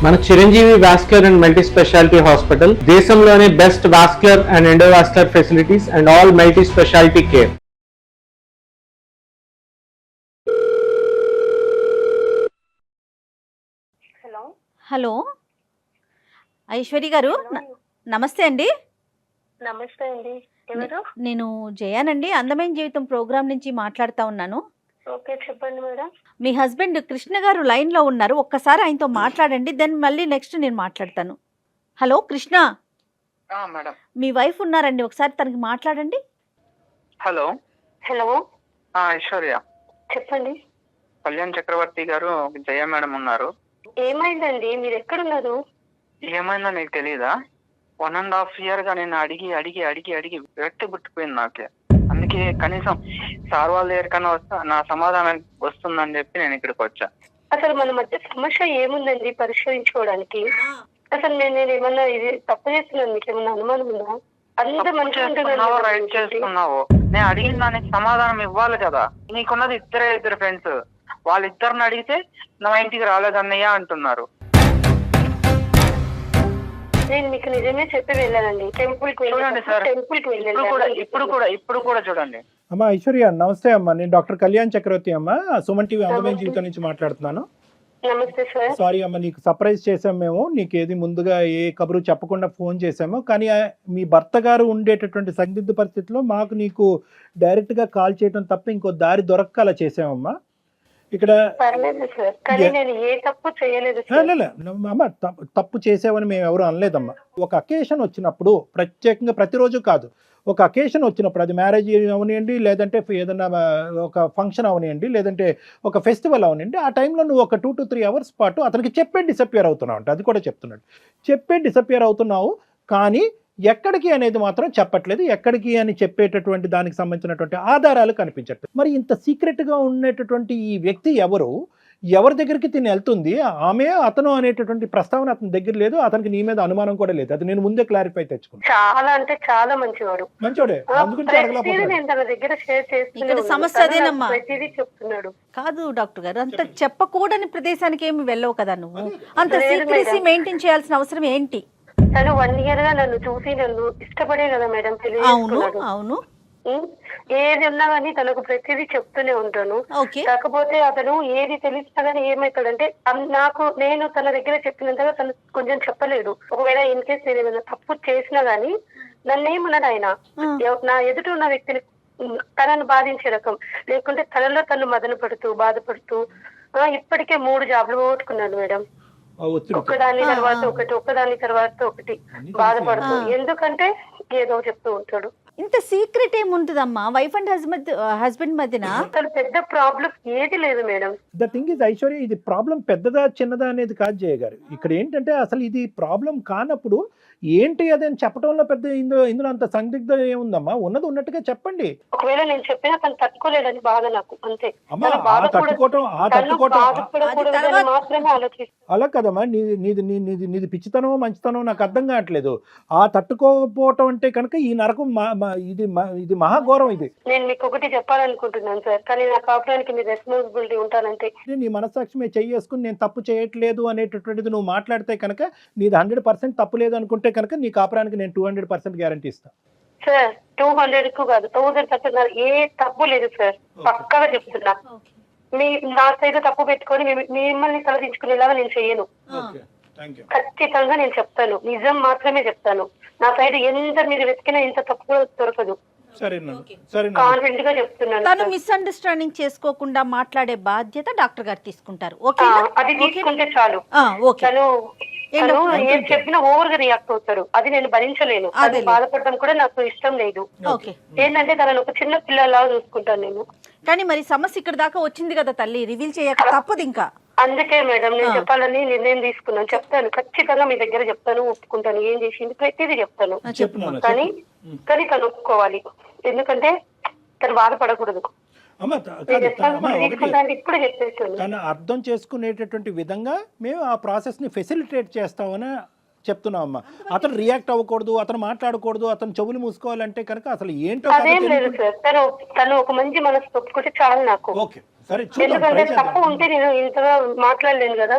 మన Chiranjeevi vascular and multi speciality hospital దేశంలోనే best vascular and endovascular facilities and all multi speciality care. Hello Aishwarya garu, నమస్తే అండి. నమస్తే అండి. ఎవరు? నేను జయానండి, అందమైన జీవితం ప్రోగ్రామ్ నుంచి మాట్లాడుతా ఉన్నాను. ఓకే, చెప్పండి మేడం. మీ హస్బెండ్ కృష్ణ గారు లైన్లో ఉన్నారు, ఒక్కసారి ఆయనతో మాట్లాడండి, దెన్ మళ్ళీ నెక్స్ట్ నేను మాట్లాడతాను. Hello Krishna, madam. మీ వైఫ్ ఉన్నారండి, ఒకసారి తనకి మాట్లాడండి. హలో. హలో, ఐశ్వర్య. చెప్పండి. కళ్యాణ్ చక్రవర్తి గారు జయ మేడం ఉన్నారు. ఏమైందండి? మీరు ఎక్కడున్నారు? ఏమైందో నీకు తెలీదా? 1.5 year గా నేను అడిగి అడిగి అడిగి అడిగి వ్యక్తి పుట్టిపోయింది నాకే. అందుకే కనీసం సార్ వాళ్ళ దగ్గరికన్నా వస్తా నా సమాధానం వస్తుందని చెప్పి నేను ఇక్కడికి వచ్చా. అసలు మన మధ్య సమస్య ఏముందండి పరిష్కరించుకోవడానికి? అసలు నేను ఏమన్నా ఇది తప్పు చేస్తున్నాను, మీకు ఏమన్నా అనుమానం ఉందా? అంత మంచిగా రైట్ చేస్తున్నావు. నేను అడిగిన దానికి సమాధానం ఇవ్వాలి కదా. నీకున్నది ఇద్దరు ఫ్రెండ్స్, వాళ్ళిద్దరిని అడిగితే నా ఇంటికి రాలేదన్నయ్య అంటున్నారు. నేను మీకు నిజమే చెప్పి వెళ్ళానండి. టెంపుల్ కి చూడండి సార్, ఇప్పుడు కూడా చూడండి. అమ్మా ఐశ్వర్య, నమస్తే అమ్మా. నేను డాక్టర్ కళ్యాణ్ చక్రవర్తి అమ్మా, సుమన్ టీవీ అందమైన జీవితం నుంచి మాట్లాడుతున్నాను. నమస్తే సార్. సారీ అమ్మా, నీకు సర్ప్రైజ్ చేసాం మేము. నీకు ఏది ముందుగా ఏ కబురు చెప్పకుండా ఫోన్ చేసాము. కానీ మీ భర్త గారు ఉండేటటువంటి సందిగ్ధ పరిస్థితిలో మాకు నీకు డైరెక్ట్గా కాల్ చేయడం తప్ప ఇంకో దారి దొరక్క అలా చేసామమ్మా. ఇక్కడ అమ్మ తప్పు చేసావని మేము ఎవరు అనలేదమ్మా. ఒక అకేషన్ వచ్చినప్పుడు, ప్రత్యేకంగా ప్రతిరోజు కాదు, ఒక అకేషన్ వచ్చినప్పుడు, అది మ్యారేజ్ అవనివ్వండి, లేదంటే ఏదైనా ఒక ఫంక్షన్ అవనివ్వండి, లేదంటే ఒక ఫెస్టివల్ అవనివ్వండి, ఆ టైంలో నువ్వు ఒక 2 to 3 hours పాటు అతనికి చెప్పే డిసప్పియర్ అవుతున్నావు అంటే, అది కూడా చెప్తున్నాడు, చెప్పే డిసప్పియర్ అవుతున్నావు. కానీ ఎక్కడికి అనేది మాత్రం చెప్పట్లేదు. ఎక్కడికి అని చెప్పేటటువంటి దానికి సంబంధించినటువంటి ఆధారాలు కనిపించట్లేదు. మరి ఇంత సీక్రెట్గా ఉండేటటువంటి ఈ వ్యక్తి ఎవరి దగ్గరికి తిని వెళ్తుంది? ఆమె అతను అనేటటువంటి ప్రస్తావన అతని దగ్గర లేదు. అతనికి నీ మీద అనుమానం కూడా లేదు. అది నేను ముందే క్లారిఫై తెచ్చుకున్నాను. చాలా అంటే చాలా మంచివాడు. మంచోడే, అందుగురించి సమస్య అదేనమ్మా. చెప్తున్నాడు కాదు డాక్టర్ గారు, అంత చెప్పకూడని ప్రదేశానికి ఏమి వెళ్ళవు కదా నువ్వు. అంత సీక్రెసీ మెయింటైన్ చేయాల్సిన అవసరం ఏంటి? తను 1 year గా నన్ను చూసి నన్ను ఇష్టపడే కదా మేడం పెళ్లి చేసుకున్నాడు. అవును, ఏది ఉన్నా గానీ తనకు ప్రతిదీ చెప్తూనే ఉంటాను. కాకపోతే అతను ఏది తెలిసినా గానీ ఏమైతాడంటే, నేను తన దగ్గర చెప్పినంతగా తను కొంచెం చెప్పలేడు. ఒకవేళ ఇన్ కేస్ నేను ఏమైనా తప్పు చేసినా గానీ నన్ను ఏమన్నాడు ఆయన, నా ఎదుట ఉన్న వ్యక్తిని తనను బాధించే రకం, లేకుంటే తనలో తను మదన పడుతూ బాధపడుతూ ఇప్పటికే 3 jobs పోగొట్టుకున్నాను మేడం. ఒక్కదాని తర్వాత ఒకటి బాధపడుతూ, ఎందుకంటే ఏదో చెప్తూ ఉంటాడు. ఇంత సీక్రెట్ ఏముంటుందమ్మా వైఫ్ అండ్ హస్బెండ్ మధ్యన? అసలు పెద్ద ప్రాబ్లం ఏది లేదు madam. The thing is Aishwarya, ఇది ప్రాబ్లం పెద్దదా చిన్నదా అనేది కాదు జయ గారు. ఇక్కడ ఏంటంటే అసలు ఇది ప్రాబ్లం కానప్పుడు ఏంటి అది అని చెప్పడంలో పెద్ద ఇందులో అంత సందిగ్ధం ఏముందమ్మా? ఉన్నది ఉన్నట్టుగా చెప్పండి. ఒకవేళ నేను చెప్పినా తను తట్టుకోలేదని బాధ నాకు, అంతే. అలా కదమ్మా, నీది పిచ్చితనమో మంచితనమో నాకు అర్థం కావట్లేదు. ఆ తట్టుకోకపోవటం అంటే కనుక ఈ నరకం ఇది మహాఘోరం. ఇది నేను మీకు ఒకటి చెప్పాలనుకుంటున్నాను సార్, కానీ నా కాపురానికి మీ రెస్పాన్సిబిలిటీ ఉంటానంటే. నీ మనస్సాక్షి మీద చెయ్యేసుకుని నేను తప్పు చేయట్లేదు అనేటటువంటిది నువ్వు మాట్లాడితే కనుక నీది 100% తప్పు లేదు అనుకుంటే కనుక నీ కాపురానికి నేను 200% గ్యారంటీ ఇస్తాను సార్. 200 కాదు, 1000% ఏ తప్పు లేదు సార్, పక్కాగా చెప్తున్నా. నా సైడ్ తప్పు పెట్టుకొని మిమ్మల్ని తలదించుకునేలాగా నేను చెయ్యను. ఖచ్చితంగా నేను చెప్తాను, నిజం మాత్రమే చెప్తాను. నా సైడ్ ఎంత మీరు వెతికినా ఇంత తప్పు కూడా దొరకదు. కాన్ఫిడెంట్ గా చెప్తున్నాను. తను మిస్అండర్స్టాండింగ్ చేసుకోకుండా మాట్లాడే బాధ్యత డాక్టర్ గారు తీసుకుంటారు. అది తీసుకుంటే చాలు. తను ఏం చెప్పినా ఓవర్ గా రియాక్ట్ అవుతాడు, అది నేను భరించలేను. అది బాధపడడం కూడా నాకు ఇష్టం లేదు. ఏంటంటే తనను ఒక చిన్న పిల్లలా చూసుకుంటాను నేను. కానీ మరి సమస్య ఇక్కడ దాకా వచ్చింది కదా తల్లి, రివీల్ చేయక తప్పదు ఇంకా. అందుకే మేడం నేను చెప్పాలని నిర్ణయం తీసుకున్నాను. చెప్తాను, ఖచ్చితంగా మీ దగ్గర చెప్తాను, ఒప్పుకుంటాను. ఏం చేసింది ప్రతిదీ చెప్తాను. కానీ తను ఒప్పుకోవాలి, ఎందుకంటే తను బాధపడకూడదు. తను అర్థం చేసుకునేటటువంటి విధంగా మేము ఆ ప్రాసెస్ ని ఫెసిలిటేట్ చేస్తామని చెప్తున్నాం అమ్మా. అతను రియాక్ట్ అవ్వకూడదు, అతను మాట్లాడకూడదు, అతను చెవులు మూసుకోవాలంటే కనుక అసలు ఏంటో అదేం లేదు సార్. తను ఒక మంచి మనసు ఒప్పుకుంటే చాలు నాకు. ఓకే సరే చూద్దాం, ఎందుకంటే try చేద్దాం. తప్పు ఉంటే నేను ఇంతగా మాట్లాడలేను కదా,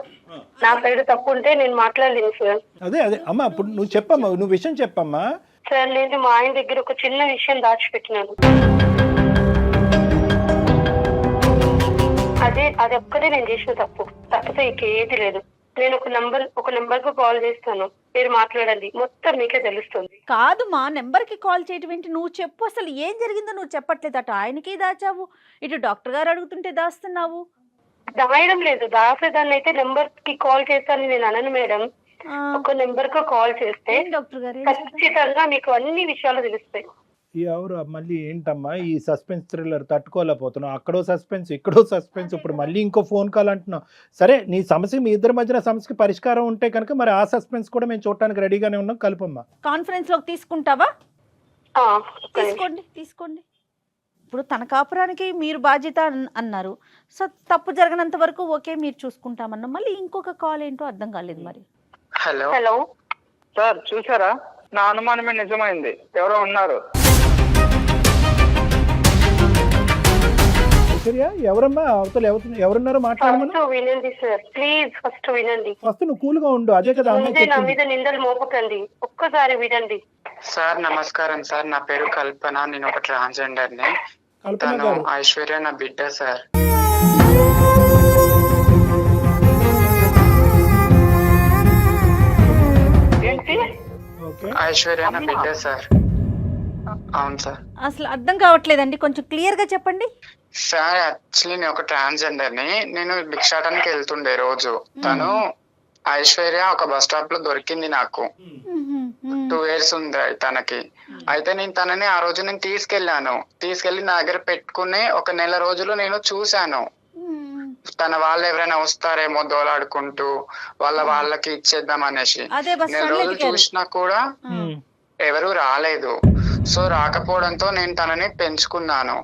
నా సైడ్ తప్పు ఉంటే నేను మాట్లాడలేను సార్. అదే అమ్మా, ఇప్పుడు నువ్వు చెప్పమ్మా, నువ్వు విషయం చెప్పమ్మా. సార్ నేను మా ఆయన దగ్గర ఒక చిన్న విషయం దాచిపెట్టినాను. అది ఒక్కటే నేను చేసిన తప్పు, తప్పితే ఇంకేది లేదు. నేను ఒక నెంబర్ కు కాల్ చేస్తాను, మీరు మాట్లాడండి, మొత్తం మీకే తెలుస్తుంది. కాదు మా నెంబర్ కి కాల్ చేయటం ఏంటి? నువ్వు చెప్పు, అసలు ఏం జరిగిందో నువ్వు చెప్పట్లేదు. అటు ఆయనకి దాచావు, ఇటు డాక్టర్ గారు అడుగుతుంటే దాస్తున్నావు. దాయడం లేదు, దాసేదాన్ని అయితే నెంబర్ కి కాల్ చేస్తాను నేను అనను మేడం. ఒక నెంబర్ కు కాల్ చేస్తే డాక్టర్ గారు ఖచ్చితంగా మీకు అన్ని విషయాలు తెలుస్తాయి. ఎవరు మళ్ళీ ఏంటమ్మా ఈ సస్పెన్స్ థ్రిల్లర్ తట్టుకోలేకపోతున్నావు? అక్కడో సస్పెన్స్, ఇక్కడో సస్పెన్స్, ఇప్పుడు మళ్ళీ ఇంకో ఫోన్ కాల్ అంటున్నావు. సరే, నీ సమస్య, మీ ఇద్దరి మధ్యన సమస్యకి పరిష్కారం ఉంటే కనుక మరి ఆ సస్పెన్స్ కూడా మేము చూడటానికి రెడీగానే ఉన్నాం. కలుపమ్మా. కాన్ఫరెన్స్ లోకి తీసుకుంటావా? తీసుకోండి. ఇప్పుడు తన కాపురానికి మీరు బాధ్యత అన్నారు. సో తప్పు జరగనంత వరకు ఓకే, మీరు చూసుకుంటామన్నా. మళ్ళీ ఇంకొక కాల్ ఏంటో అర్థం కాలేదు మరి. హలో సార్, చూసారా? నా అనుమానమే నిజమైంది, ఎవరో ఉన్నారు. ఎవరమ్మా అవతల ఎవరున్నారో మాట్లాడమన్నా. వినండి సార్, ప్లీజ్ ఫస్ట్ వినండి. ఫస్ట్ నువ్వు కూల్ గా ఉండు, అదే కదా అమ్మాయి నా మీద నిందలు మోపకండి, ఒక్కసారి వినండి. సార్ నమస్కారం సార్, నా పేరు కల్పన, నేను ఒక ట్రాన్స్జెండర్ ని. కల్పన తను గారు. ఐశ్వర్య నా బిడ్డ సార్. ఏంటి? ఐశ్వర్య నా బిడ్డ సార్. అవును సార్. అసలు అర్థం కావట్లేదండి, కొంచెం క్లియర్ గా చెప్పండి. సార్ యాక్చువల్లీ నేను ఒక ట్రాన్స్జెండర్ ని, నేను భిక్షాటానికి వెళ్తుండే రోజు. తను ఐశ్వర్య ఒక బస్ స్టాప్ లో దొరికింది నాకు. 2 years ఉంది తనకి. అయితే నేను తనని ఆ రోజు నేను తీసుకెళ్లి నా దగ్గర పెట్టుకుని 1 నెల రోజులు నేను చూశాను. తన వాళ్ళు ఎవరైనా వస్తారేమో దోలాడుకుంటూ వాళ్ళకి ఇచ్చేద్దాం అనేసి. 1 నెల రోజులు చూసినా కూడా ఎవరు రాలేదు. సో రాకపోవడంతో నేను తనని పెంచుకున్నాను.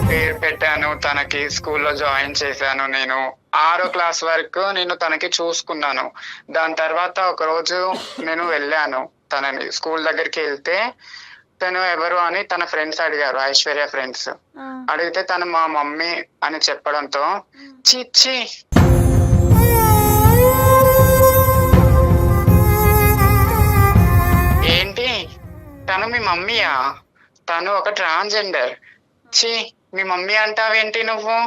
పేరు పెట్టాను తనకి, స్కూల్లో జాయిన్ చేశాను. నేను 6వ క్లాస్ వరకు నేను తనకి చూసుకున్నాను. దాని తర్వాత ఒక రోజు నేను వెళ్ళాను తనని స్కూల్ దగ్గరికి. వెళ్తే తను ఎవరు అని తన ఫ్రెండ్స్ అడిగారు, ఐశ్వర్య ఫ్రెండ్స్. అడిగితే తను మా మమ్మీ అని చెప్పడంతో చిచ్చి ఏంటి తను మీ మమ్మీయా? తను ఒక ట్రాన్స్జెండర్. చి, మీ మమ్మీ అంటావేంటి నువ్వు?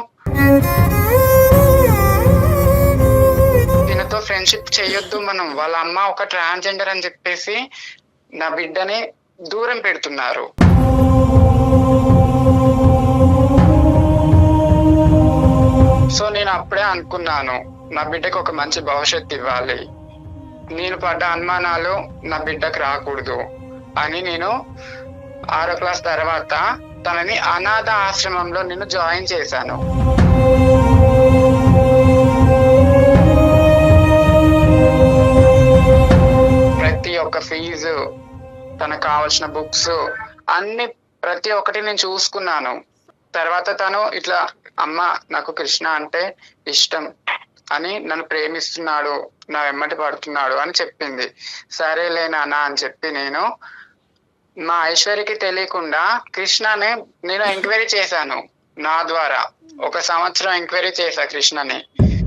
దీనితో ఫ్రెండ్షిప్ చెయ్యొద్దు మనం. వాళ్ళ అమ్మ ఒక ట్రాన్స్జెండర్ అని చెప్పేసి నా బిడ్డని దూరం పెడుతున్నారు. సో నేను అప్పుడే అనుకున్నాను, నా బిడ్డకు ఒక మంచి భవిష్యత్తు ఇవ్వాలి. నేను పడ్డ అనుమానాలు నా బిడ్డకు రాకూడదు అని నేను 6వ క్లాస్ తర్వాత తనని అనాథ ఆశ్రమంలో నేను జాయిన్ చేశాను. ప్రతి ఒక్క ఫీజు, తనకు కావాల్సిన బుక్స్ అన్ని ప్రతి ఒక్కటి నేను చూసుకున్నాను. తర్వాత తను ఇట్లా, అమ్మ నాకు కృష్ణ అంటే ఇష్టం అని, నన్ను ప్రేమిస్తున్నాడు, నా వెంబటి పడుతున్నాడు అని చెప్పింది. సరేలే నాన్న అని చెప్పి నేను మా ఐశ్వర్యకి తెలియకుండా కృష్ణని నేను ఎంక్వైరీ చేశాను. నా ద్వారా 1 సంవత్సరం ఎంక్వైరీ చేశా కృష్ణని.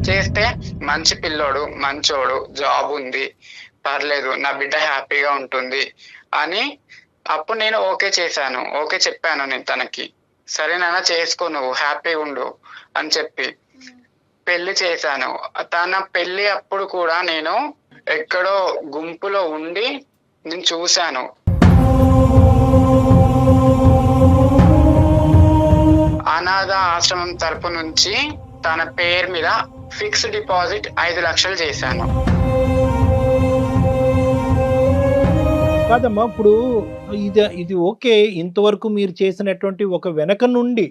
చేస్తే మంచి పిల్లోడు, మంచోడు, జాబ్ ఉంది, పర్లేదు, నా బిడ్డ హ్యాపీగా ఉంటుంది అని అప్పుడు నేను ఓకే చేశాను. ఓకే చెప్పాను నేను తనకి. సరే నాన్న చేసుకో, నువ్వు హ్యాపీగా ఉండు అని చెప్పి పెళ్లి చేశాను. తన పెళ్లి అప్పుడు కూడా నేను ఎక్కడో గుంపులో ఉండి నేను చూశాను. అనాథ ఆశ్రమం తరపు నుంచి తన పేరు మీద ఫిక్స్డ్ డిపాజిట్ 5 లక్షలు చేశాను. కాదమ్మా, ఇప్పుడు ఇది ఓకే. ఇంతవరకు మీరు చేసినటువంటి ఒక వెనక నుండి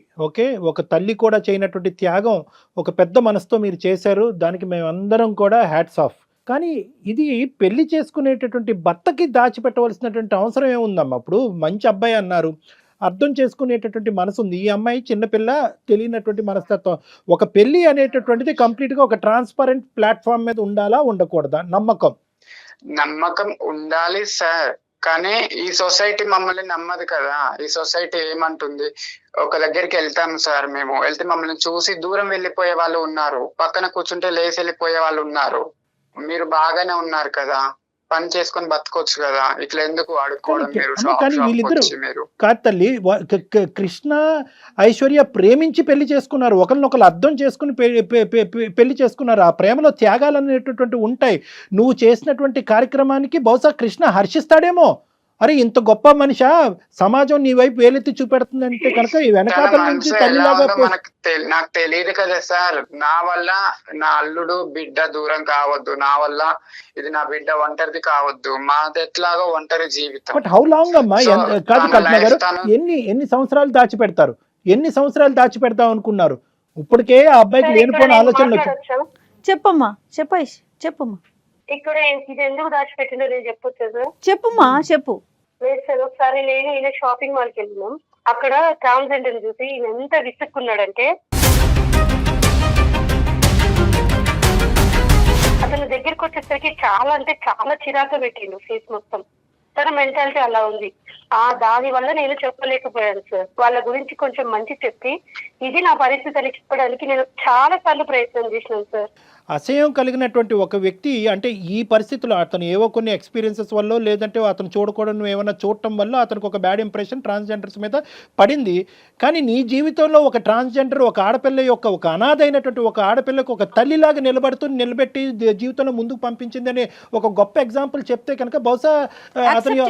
ఒక తల్లి కూడా చేయనటువంటి త్యాగం ఒక పెద్ద మనసుతో మీరు చేశారు. దానికి మేమందరం కూడా హ్యాట్స్ ఆఫ్. కానీ ఇది పెళ్లి చేసుకునేటటువంటి భర్తకి దాచిపెట్టవలసినటువంటి అవసరం ఏముందమ్మా? ఇప్పుడు మంచి అబ్బాయి అన్నారు, అర్థం చేసుకునేటటువంటి మనసు ఉంది. ఈ అమ్మాయి చిన్నపిల్ల, తెలియనటువంటి మనస్తత్వం. ఒక పెళ్లి అనేటటువంటిది కంప్లీట్గా ఒక ట్రాన్స్పరెంట్ ప్లాట్ఫామ్ మీద ఉండాలా, ఉండకూడదా? నమ్మకం నమ్మకం ఉండాలి సార్, కానీ ఈ సొసైటీ మమ్మల్ని నమ్మదు కదా. ఈ సొసైటీ ఏమంటుంది, ఒక దగ్గరికి వెళ్తాము సార్, మేము వెళ్తే మమ్మల్ని చూసి దూరం వెళ్ళిపోయే వాళ్ళు ఉన్నారు, పక్కన కూర్చుంటే లేచి వెళ్ళిపోయే వాళ్ళు ఉన్నారు. మీరు బాగానే ఉన్నారు కదా, పని చేసుకొని బతకొచ్చు కదా, ఇట్లా ఎందుకు అడుక్కోవడం మీరు కానీ వీళ్ళిద్దరు మీరు. కాదు తల్లి, కృష్ణ ఐశ్వర్య ప్రేమించి పెళ్లి చేసుకున్నారు, ఒకరినొకరు అర్థం చేసుకుని పెళ్లి చేసుకున్నారు. ఆ ప్రేమలో త్యాగాలు అనేటటువంటి ఉంటాయి. నువ్వు చేసినటువంటి కార్యక్రమానికి బహుశా కృష్ణ హర్షిస్తాడేమో, అరే ఇంత గొప్ప మనిషి సమాజం నీ వైపు వేలెత్తి చూపెడుతుందంటే కనుక ఈ వెనకాతల నుంచి తల్లిలాగా. నాకు తెలియదు కదా సార్, నా వల్ల నా అల్లుడు బిడ్డ దూరం కావద్దు, నా వల్ల ఇది నా బిడ్డ ఒంటరిది కావద్దు, మాది ఎట్లాగో ఒంటరి జీవితం. బట్ హౌ లాంగ్ అమ్మా? కాదు కల్పన గారు, ఎన్ని సంవత్సరాలు దాచిపెడతారు? ఎన్ని సంవత్సరాలు దాచిపెడతాం అనుకున్నారు? ఇప్పటికే ఆ అబ్బాయికి లేనిపోయిన ఆలోచనలు వచ్చాయి. చెప్పమ్మా, చెప్పేసి చెప్పమ్మా. ఇక్కడ ఇది ఎందుకు దాచిపెట్టిందో నేను చెప్పొచ్చు సార్? చెప్పుమా, చెప్పు. లేదు సార్, ఒకసారి నేను ఈయన షాపింగ్ మాల్కి వెళ్ళినాం, అక్కడ ట్రాన్స్జెండర్ చూసి ఈయన ఎంత విసుక్కున్నాడంటే అతను దగ్గరికి వచ్చేసరికి చాలా అంటే చాలా చిరాకు పెట్టిండు ఫేస్ మొత్తం. తన మెంటాలిటీ అలా ఉంది. దాని వల్ల నేను చెప్పలేకపోయాను సార్. వాళ్ళ గురించి కొంచెం మంచి చెప్పి ఇది నా పరిస్థితి అని చెప్పడానికి నేను చాలా సార్లు ప్రయత్నం చేసినాను సార్. అసహ్యం కలిగినటువంటి ఒక వ్యక్తి అంటే ఈ పరిస్థితుల్లో అతను ఏవో కొన్ని ఎక్స్పీరియన్సెస్ వల్ల, లేదంటే అతను చూడకూడదు ఏమైనా చూడటం వల్ల అతనికి ఒక బ్యాడ్ ఇంప్రెషన్ ట్రాన్స్జెండర్స్ మీద పడింది. కానీ నీ జీవితంలో ఒక ట్రాన్స్జెండర్, ఒక ఆడపిల్ల యొక్క ఒక అనాథ అయినటువంటి ఒక ఆడపిల్లకు ఒక తల్లిలాగా నిలబెట్టి జీవితంలో ముందుకు పంపించిందని ఒక గొప్ప ఎగ్జాంపుల్ చెప్తే కనుక బహుశా అతని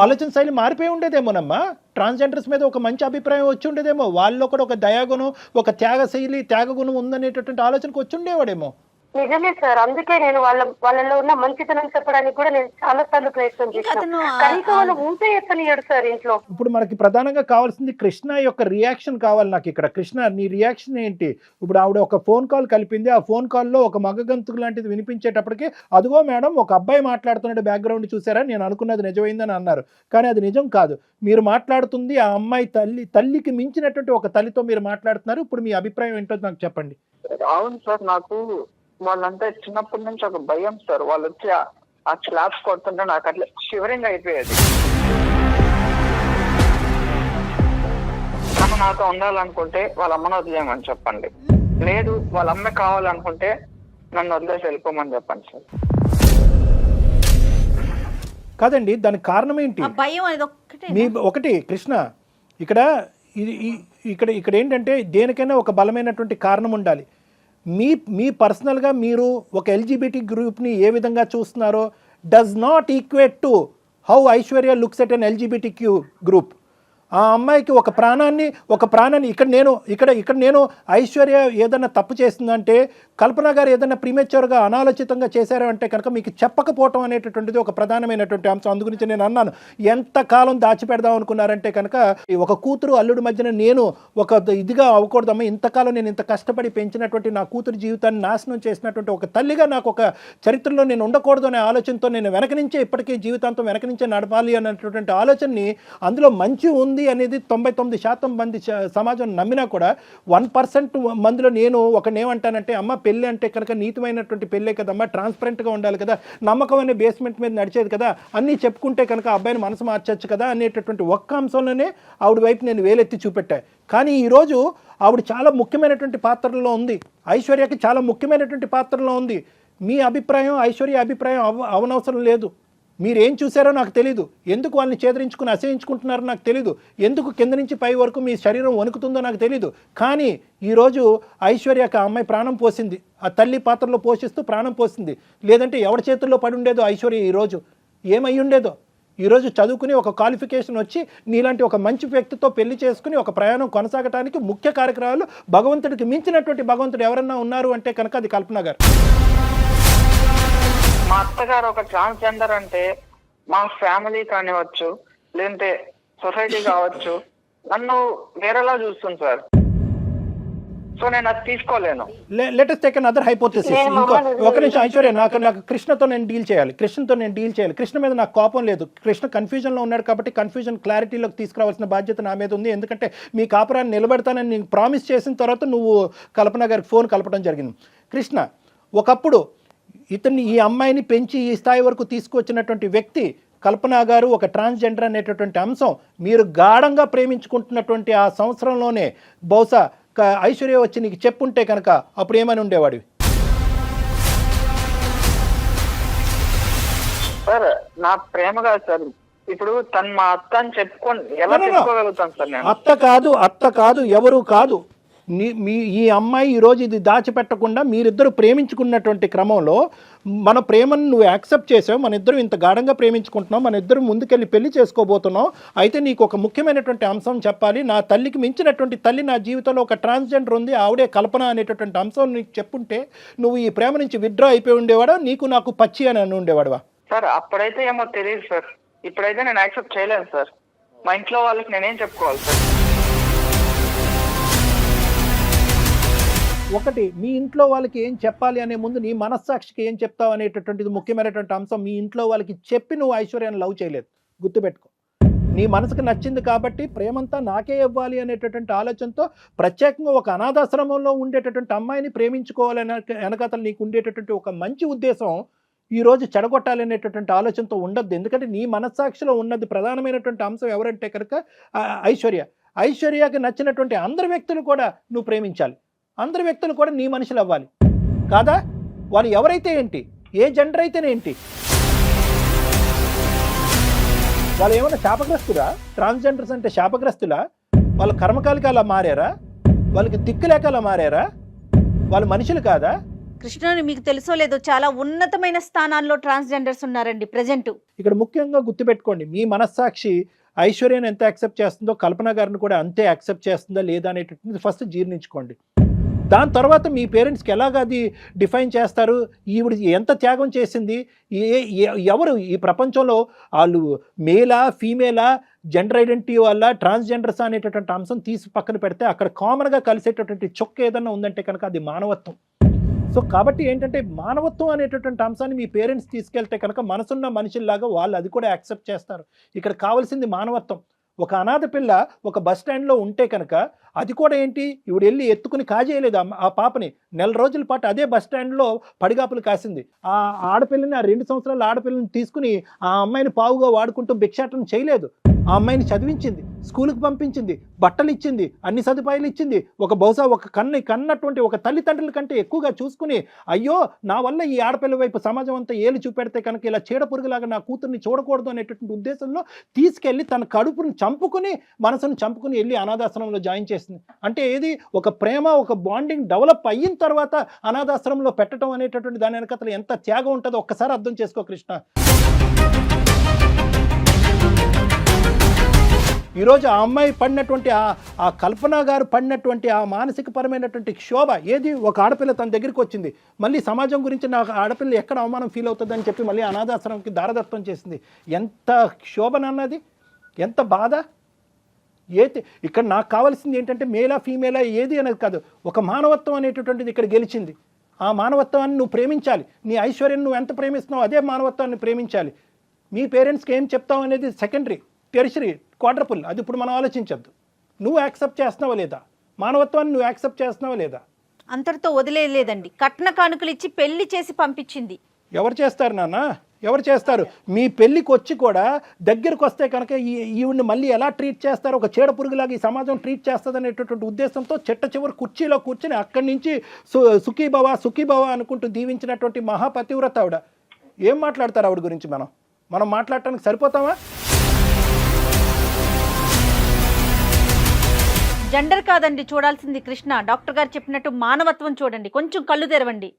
ఆలోచన శైలి మారిపోయి ఉండేదేమోనమ్మా. ట్రాన్స్జెండర్స్ మీద ఒక మంచి అభిప్రాయం వచ్చి ఉండేదేమో, వాళ్ళలో కూడా ఒక దయాగుణం, ఒక త్యాగశైలి, త్యాగగుణం ఉందనేటటువంటి ఆలోచనకు వచ్చి ఉండేవాడేమో. నిజమే సార్, అందుకే నేను వాళ్ళలో ఉన్న మంచితనం చెప్పడానికి కూడా నేను చాలా సార్లు ప్రయత్నం చేశాను. కనీసం వాళ్ళు ఊపే ఎత్తనియడు సార్ ఇంట్లో. ఇప్పుడు మనకి ప్రధానంగా కావాల్సింది కృష్ణ యొక్క రియాక్షన్ కావాలి నాకు ఇక్కడ. కృష్ణ, నీ రియాక్షన్ ఏంటి? ఇప్పుడు ఆవిడ ఒక ఫోన్ కాల్ కలిపింది, ఆ ఫోన్ కాల్లో ఒక మగగంతుకు లాంటిది వినిపించేటప్పటికి, అదిగో మేడం ఒక అబ్బాయి మాట్లాడుతున్నాడు బ్యాక్గ్రౌండ్ చూసారా, నేను అనుకున్నది నిజమైందని అన్నారు. కానీ అది నిజం కాదు. మీరు మాట్లాడుతుంది ఆ అమ్మాయి తల్లికి మించినటువంటి ఒక తల్లితో మీరు మాట్లాడుతున్నారు. ఇప్పుడు మీ అభిప్రాయం ఏంటో నాకు చెప్పండి. అవును సార్, నాకు వాళ్ళంతా చిన్నప్పటి నుంచి ఒక భయం సార్. వాళ్ళు వచ్చి ఆ స్లాబ్స్ కొడుతుంటే నాకు అట్లా షివరింగ్ అయిపోయేది. తను నాతో ఉండాలనుకుంటే వాళ్ళ అమ్మను వదిలేయమని చెప్పండి, లేదు వాళ్ళ అమ్మ కావాలనుకుంటే నన్ను వదిలేసి వెళ్ళిపోమని చెప్పండి సార్. కాదండి, దానికి కారణం ఏంటి? ఒకటి కృష్ణ, ఇక్కడ ఏంటంటే దేనికైనా ఒక బలమైనటువంటి కారణం ఉండాలి. మీ పర్సనల్గా మీరు ఒక ఎల్జీబీటీ గ్రూప్ని ఏ విధంగా చూస్తున్నారో does not equate to how Aishwarya looks at an LGBTQ group. ఆ అమ్మాయికి ఒక ప్రాణాన్ని ఇక్కడ నేను ఐశ్వర్య ఏదైనా తప్పు చేసిందంటే, కల్పన గారు ఏదైనా ప్రీమెచ్యూర్గా అనాలోచితంగా చేశారు అంటే కనుక మీకు చెప్పకపోవటం అనేటటువంటిది ఒక ప్రధానమైనటువంటి అంశం. అందుగురించి నేను అన్నాను, ఎంతకాలం దాచిపెడదాం అనుకున్నారంటే కనుక ఒక కూతురు అల్లుడి మధ్యన నేను ఒక ఇదిగా అవ్వకూడదమ్మా. ఇంతకాలం నేను ఇంత కష్టపడి పెంచినటువంటి నా కూతురు జీవితాన్ని నాశనం చేసినటువంటి ఒక తల్లిగా నాకు ఒక చరిత్రలో నేను ఉండకూడదు అనే ఆలోచనతో నేను వెనక నుంచే ఇప్పటికీ జీవితాంతం వెనక నుంచే నడపాలి అన్నటువంటి ఆలోచనని, అందులో మంచి ఉంది అనేది 99% మంది సమాజం నమ్మినా కూడా 1% మందిలో నేను ఒకనేమంటానంటే, అమ్మ పెళ్ళి అంటే కనుక నీతిమైనటువంటి పెళ్ళే కదమ్మా, ట్రాన్స్పరెంట్గా ఉండాలి కదా, నమ్మకం అనే బేస్మెంట్ మీద నడిచేది కదా, అన్నీ చెప్పుకుంటే కనుక అబ్బాయిని మనసు మార్చచ్చు కదా అనేటటువంటి ఒక్క అంశంలోనే ఆవిడ వైపు నేను వేలెత్తి చూపెట్టా. కానీ ఈరోజు ఆవిడ చాలా ముఖ్యమైనటువంటి పాత్రలో ఉంది, ఐశ్వర్యకి చాలా ముఖ్యమైనటువంటి పాత్రలో ఉంది. మీ అభిప్రాయం ఐశ్వర్య అభిప్రాయం అవనవసరం లేదు. మీరేం చూసారో నాకు తెలీదు, ఎందుకు వాళ్ళని చేదరించుకుని అసహించుకుంటున్నారో నాకు తెలీదు, ఎందుకు కింద నుంచి పై వరకు మీ శరీరం వణుకుతుందో నాకు తెలీదు. కానీ ఈరోజు ఐశ్వర్యకి ఆ అమ్మాయి ప్రాణం పోసింది, ఆ తల్లి పాత్రలో పోషిస్తూ ప్రాణం పోసింది. లేదంటే ఎవరి చేతుల్లో పడి ఉండేదో ఐశ్వర్య ఈరోజు, ఏమై ఉండేదో. ఈరోజు చదువుకుని ఒక క్వాలిఫికేషన్ వచ్చి నీలాంటి ఒక మంచి వ్యక్తితో పెళ్లి చేసుకుని ఒక ప్రయాణం కొనసాగటానికి ముఖ్య కార్యక్రమాలు భగవంతుడికి మించినటువంటి భగవంతుడు ఎవరన్నా ఉన్నారు అంటే కనుక అది కల్పన గారు. మా అత్తగారు ఒక ట్రాన్స్జెండర్ అంటే మా ఫ్యామిలీ కానివచ్చు, లేదంటే సొసైటీ కావచ్చు, నన్ను వేరేలా చూస్తుంది సార్. సో నేను అది తీసుకోలేను. Let us take another hypothesis. ఇంకో ఒక నిమిషం ఐశ్వర్య, నాకు కృష్ణతో నేను డీల్ చేయాలి. కృష్ణ మీద నాకు కోపం లేదు. కృష్ణ కన్ఫ్యూజన్లో ఉన్నాడు కాబట్టి కన్ఫ్యూజన్ క్లారిటీలోకి తీసుకురావాల్సిన బాధ్యత నా మీద ఉంది. ఎందుకంటే మీ కాపురాన్ని నిలబెడతానని నేను ప్రామిస్ చేసిన తర్వాత నువ్వు కల్పన గారికి ఫోన్ కలపడం జరిగింది. కృష్ణ, ఒకప్పుడు ఇతన్ని ఈ అమ్మాయిని పెంచి ఈ స్థాయి వరకు తీసుకొచ్చినటువంటి వ్యక్తి కల్పన గారు ఒక ట్రాన్స్జెండర్ అనేటటువంటి అంశం మీరు గాఢంగా ప్రేమించుకుంటున్నటువంటి ఆ సంవత్సరంలోనే బహుశా ఐశ్వర్య వచ్చి నీకు చెప్పుంటే కనుక అప్పుడు ఏమని ఉండేవాడివి? సార్ నా ప్రేమ కాదు సార్, ఇప్పుడు తను మా అత్త అని చెప్పుకోండి ఎలా చెప్పుకోగలుగుతాను సార్ నేను? అత్త కాదు ఎవరు కాదు. ఈ అమ్మాయి ఈరోజు ఇది దాచిపెట్టకుండా మీరిద్దరు ప్రేమించుకున్నటువంటి క్రమంలో మన ప్రేమను నువ్వు యాక్సెప్ట్ చేసావు, మన ఇద్దరు ఇంత గాఢంగా ప్రేమించుకుంటున్నాం, మన ఇద్దరు ముందుకెళ్ళి పెళ్లి చేసుకోబోతున్నాం. అయితే నీకు ఒక ముఖ్యమైనటువంటి అంశం చెప్పాలి, నా తల్లికి మించినటువంటి తల్లి నా జీవితంలో ఒక ట్రాన్స్జెండర్ ఉంది, ఆవిడే కల్పన అనేటటువంటి అంశం నీకు చెప్పుంటే నువ్వు ఈ ప్రేమ నుంచి విత్డ్రా అయిపోయి ఉండేవాడా, నీకు నాకు పచ్చి అని అని ఉండేవాడువా? సార్ అప్పుడైతే ఏమో తెలియదు సార్, ఇప్పుడైతే నేను యాక్సెప్ట్ చేయలేను సార్. మా ఇంట్లో వాళ్ళకి నేనేం చెప్పుకోవాలి సార్? ఒకటి, మీ ఇంట్లో వాళ్ళకి ఏం చెప్పాలి అనే ముందు నీ మనస్సాక్షికి ఏం చెప్తావు అనేటటువంటిది ముఖ్యమైనటువంటి అంశం. మీ ఇంట్లో వాళ్ళకి చెప్పి నువ్వు ఐశ్వర్యాన్ని లవ్ చేయలేదు, గుర్తుపెట్టుకో. నీ మనసుకు నచ్చింది కాబట్టి ప్రేమంతా నాకే ఇవ్వాలి అనేటటువంటి ఆలోచనతో ప్రత్యేకంగా ఒక అనాథాశ్రమంలో ఉండేటటువంటి అమ్మాయిని ప్రేమించుకోవాలనే వెనకతలు నీకు ఉండేటటువంటి ఒక మంచి ఉద్దేశం ఈరోజు చెడగొట్టాలి అనేటటువంటి ఆలోచనతో ఉండద్దు. ఎందుకంటే నీ మనస్సాక్షిలో ఉన్నది ప్రధానమైనటువంటి అంశం ఎవరంటే కనుక ఐశ్వర్యకి నచ్చినటువంటి అందరి వ్యక్తులు కూడా నువ్వు ప్రేమించాలి, అందరి వ్యక్తులు కూడా నీ మనుషులు అవ్వాలి కాదా? వాళ్ళు ఎవరైతే ఏంటి, ఏ జెండర్ అయితేనేంటి, వాళ్ళు ఏమైనా శాపగ్రస్తురా? ట్రాన్స్జెండర్స్ అంటే శాపగ్రస్తులా? వాళ్ళ కర్మకాలికి అలా మారారా? వాళ్ళకి దిక్కులేక అలా మారారా? వాళ్ళు మనుషులు కాదా? కృష్ణ, మీకు తెలుసో లేదో చాలా ఉన్నతమైన స్థానాల్లో ట్రాన్స్జెండర్స్ ఉన్నారండి ప్రజెంట్. ఇక్కడ ముఖ్యంగా గుర్తుపెట్టుకోండి, మీ మనస్సాక్షి ఐశ్వర్యను ఎంత యాక్సెప్ట్ చేస్తుందో కల్పన గారిని కూడా అంతే యాక్సెప్ట్ చేస్తుందా లేదా అనేటటువంటిది ఫస్ట్ జీర్ణించుకోండి. దాని తర్వాత మీ పేరెంట్స్కి ఎలాగ అది డిఫైన్ చేస్తారు, ఈవిడ ఎంత త్యాగం చేసింది, ఎవరు ఈ ప్రపంచంలో వాళ్ళు మేలా ఫీమేలా, జెండర్ ఐడెంటిటీ వల్ల ట్రాన్స్జెండర్స్ అనేటటువంటి అంశం తీసి పక్కన పెడితే అక్కడ కామన్గా కలిసేటటువంటి చొక్క ఏదన్నా ఉందంటే కనుక అది మానవత్వం. సో కాబట్టి ఏంటంటే మానవత్వం అనేటటువంటి అంశాన్ని మీ పేరెంట్స్ తీసుకెళ్తే కనుక మనసున్న మనుషుల్లాగా వాళ్ళు అది కూడా యాక్సెప్ట్ చేస్తారు. ఇక్కడ కావాల్సింది మానవత్వం. ఒక అనాథ పిల్ల ఒక బస్ స్టాండ్లో ఉంటే కనుక అది కూడా ఏంటి, ఇవిడు వెళ్ళి ఎత్తుకుని కాజేయలేదు ఆ పాపని. 4 రోజుల పాటు అదే బస్ స్టాండ్లో పడిగాపులు కాసింది. ఆ ఆడపిల్లని, ఆ 2 సంవత్సరాల ఆడపిల్లని తీసుకుని ఆ అమ్మాయిని పావుగా వాడుకుంటూ భిక్షాటన చేయలేదు. ఆ అమ్మాయిని చదివించింది, స్కూల్కి పంపించింది, బట్టలు ఇచ్చింది, అన్ని సదుపాయాలు ఇచ్చింది. బహుశా ఒక కన్నటువంటి ఒక తల్లిదండ్రుల కంటే ఎక్కువగా చూసుకుని, అయ్యో నా వల్ల ఈ ఆడపిల్ల వైపు సమాజం అంతా ఏలు చూపెడితే కనుక ఇలా చీడపురుగులాగా నా కూతుర్ని చూడకూడదు అనేటటువంటి ఉద్దేశంలో తీసుకెళ్ళి తన కడుపుని చంపుకుని, మనసును చంపుకుని వెళ్ళి అనాథాశ్రమంలో జాయిన్ చేసింది. అంటే ఏది, ఒక ప్రేమ, ఒక బాండింగ్ డెవలప్ అయిన తర్వాత అనాథాశ్రమంలో పెట్టడం అనేటటువంటి దాని వెనకతలు ఎంత త్యాగం ఉంటుందో ఒక్కసారి అర్థం చేసుకో కృష్ణ. ఈరోజు ఆ అమ్మాయి పడినటువంటి ఆ కల్పన గారు పడినటువంటి ఆ మానసికపరమైనటువంటి క్షోభ ఏది, ఒక ఆడపిల్ల తన దగ్గరికి వచ్చింది, మళ్ళీ సమాజం గురించి నాకు ఆడపిల్ల ఎక్కడ అవమానం ఫీల్ అవుతుందని చెప్పి మళ్ళీ అనాథాశ్రమంకి దారదత్తం చేసింది. ఎంత క్షోభనన్నది, ఎంత బాధ. ఇక్కడ నాకు కావాల్సింది ఏంటంటే మేలా ఫీమేలా ఏది అనేది కాదు, ఒక మానవత్వం అనేటటువంటిది ఇక్కడ గెలిచింది. ఆ మానవత్వాన్ని నువ్వు ప్రేమించాలి. నీ ఐశ్వర్యం నువ్వు ఎంత ప్రేమిస్తున్నావు అదే మానవత్వాన్ని ప్రేమించాలి. మీ పేరెంట్స్కి ఏం చెప్తావు అనేది సెకండరీ, టెరిషరీ, క్వాడ్రపుల్. అది ఇప్పుడు మనం ఆలోచించద్దు. నువ్వు యాక్సెప్ట్ చేస్తున్నావా లేదా, మానవత్వాన్ని నువ్వు యాక్సెప్ట్ చేస్తున్నావా లేదా? అంతటితో వదిలేదండి, కట్న కానుకలు ఇచ్చి పెళ్లి చేసి పంపించింది. ఎవరు చేస్తారు నాన్న, ఎవరు చేస్తారు? మీ పెళ్ళికి వచ్చి కూడా దగ్గరకు వస్తే కనుక ఈవిడ్ని మళ్ళీ ఎలా ట్రీట్ చేస్తారు, ఒక చీడ పురుగులాగా ఈ సమాజం ట్రీట్ చేస్తుంది అనేటటువంటి ఉద్దేశంతో చిట్ట చివరి కుర్చీలో కూర్చొని అక్కడి నుంచి సుఖీభవ అనుకుంటూ దీవించినటువంటి మహాపతివ్రత ఆవిడ. ఏం మాట్లాడతారు ఆవిడ గురించి? మనం మాట్లాడటానికి సరిపోతామా? జెండర్ కాదండి చూడాల్సింది కృష్ణ, డాక్టర్ గారు చెప్పినట్టు మానవత్వం చూడండి, కొంచెం కళ్ళు తెరవండి.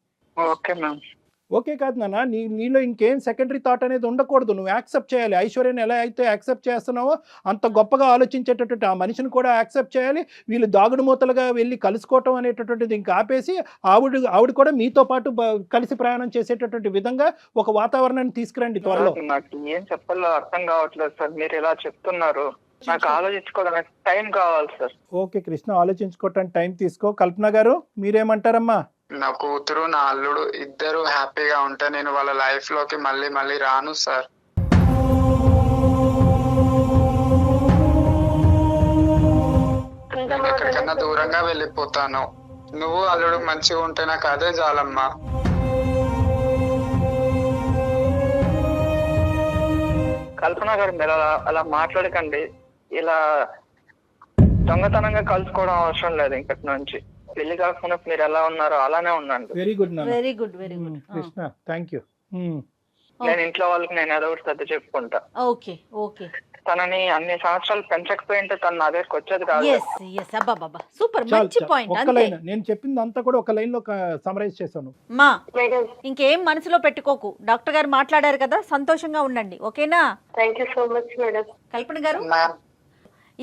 ఓకే కాదు నాన్న, నీలో ఇంకేం సెకండరీ థాట్ అనేది ఉండకూడదు. నువ్వు యాక్సెప్ట్ చేయాలి. ఐశ్వర్యని ఎలా అయితే యాక్సెప్ట్ చేస్తున్నావో అంత గొప్పగా ఆలోచించేటటువంటి ఆ మనిషిని కూడా యాక్సెప్ట్ చేయాలి. వీళ్ళు దాగుడు మూతలుగా వెళ్ళి కలుసుకోవటం అనేటటువంటిది ఇంకా ఆపేసి ఆవిడ కూడా మీతో పాటు కలిసి ప్రయాణం చేసేటటువంటి విధంగా ఒక వాతావరణాన్ని తీసుకురండి త్వరలో. నాకు ఏం చెప్పాలో అర్థం కావట్లేదు సార్, మీరు ఎలా చెప్తున్నారు. నాకు ఆలోచించుకోవడానికి టైం కావాలి సార్. ఓకే కృష్ణ, ఆలోచించుకోవటానికి టైం తీసుకో. కల్పన గారు మీరేమంటారమ్మా? నా కూతురు, నా అల్లుడు ఇద్దరు హ్యాపీగా ఉంటే నేను వాళ్ళ లైఫ్ లోకి మళ్ళీ రాను సార్. ఎక్కడికన్నా దూరంగా వెళ్ళిపోతాను. నువ్వు అల్లుడు మంచిగా ఉంటే నాకు అదే చాలమ్మా. కల్పన గారు మీరు అలా మాట్లాడకండి. ఇలా దొంగతనంగా కలుసుకోవడం అవసరం లేదు. ఇంకటి నుంచి పెళ్లి కాకుండా మీరు ఎలా ఉన్నారో అలానే ఉండండి. వెరీ గుడ్ నాన్న. Very good, very good. Krishna thank you. నేను ఇంట్లో వాళ్ళకి నేను ఏదో ఒకటి సర్ది చెప్పుకుంటా. Okay okay. తనని అన్ని సంవత్సరాలు పెంచకపోయింటే తను నా దగ్గరకు వచ్చేది కాదు. ఎస్ ఎస్, అబ్బా సూపర్, చాలు మంచి చాలు. పాయింట్. ఒక్క అంతే లైన్ నేను చెప్పింది అంతా కూడా ఒక లైన్ లో సమరైజ్ చేశాను. మా మేడం ఇంకేం మనసులో పెట్టుకోకు. డాక్టర్ గారు మాట్లాడారు కదా, సంతోషంగా ఉండండి. ఓకేనా thank you so much madam. Kalpana garu, ma'am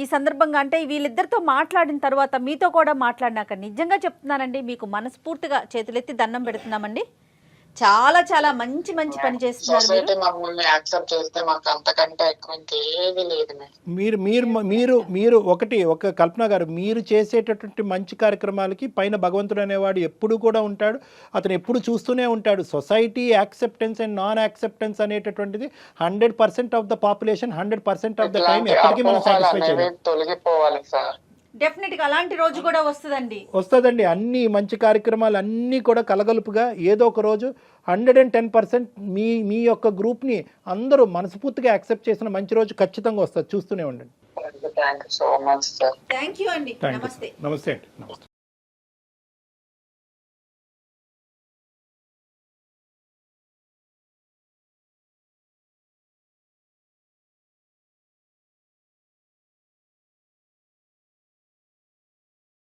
ఈ సందర్భంగా అంటే వీళ్ళిద్దరితో మాట్లాడిన తర్వాత మీతో కూడా మాట్లాడినాక నిజంగా చెప్తున్నానండి, మీకు మనస్ఫూర్తిగా చేతులెత్తి దండం పెడుతున్నామండి. చాలా చాలా మంచి మంచి పని చేస్తున్నారు సొసైటీ మీరు. మమ్మల్ని యాక్సెప్ట్ చేస్తే మాకు అంతకంటే ఎక్కువ ఇంకేది లేదు మేడం. మీరు మీరు మీరు మీరు ఒక కల్పన గారు, మీరు చేసేటటువంటి మంచి కార్యక్రమాలకి పైన భగవంతుడు అనేవాడు ఎప్పుడు కూడా ఉంటాడు. అతను ఎప్పుడు చూస్తూనే ఉంటాడు. Society acceptance and non acceptance అనేటటువంటిది 100% of the population 100% of the time ఇట్లాంటి ఎప్పటికీ మనం అపోహలు సాటిస్ఫై అనేవి చేయలేం. తొలగిపోవాలి సార్. డెఫినెట్ గా అలాంటి రోజు కూడా వస్తుందండి. వస్తుందండి. అన్ని మంచి కార్యక్రమాలు అన్నీ కూడా కలగలుపుగా ఏదో ఒక రోజు 110% మీ యొక్క గ్రూప్ని అందరూ మనస్ఫూర్తిగా యాక్సెప్ట్ చేసిన మంచి రోజు ఖచ్చితంగా వస్తుంది. చూస్తూనే ఉండండి. Thank you so much sir. Thank you అండి. Thank you. నమస్తే. నమస్తే అండి. నమస్తే.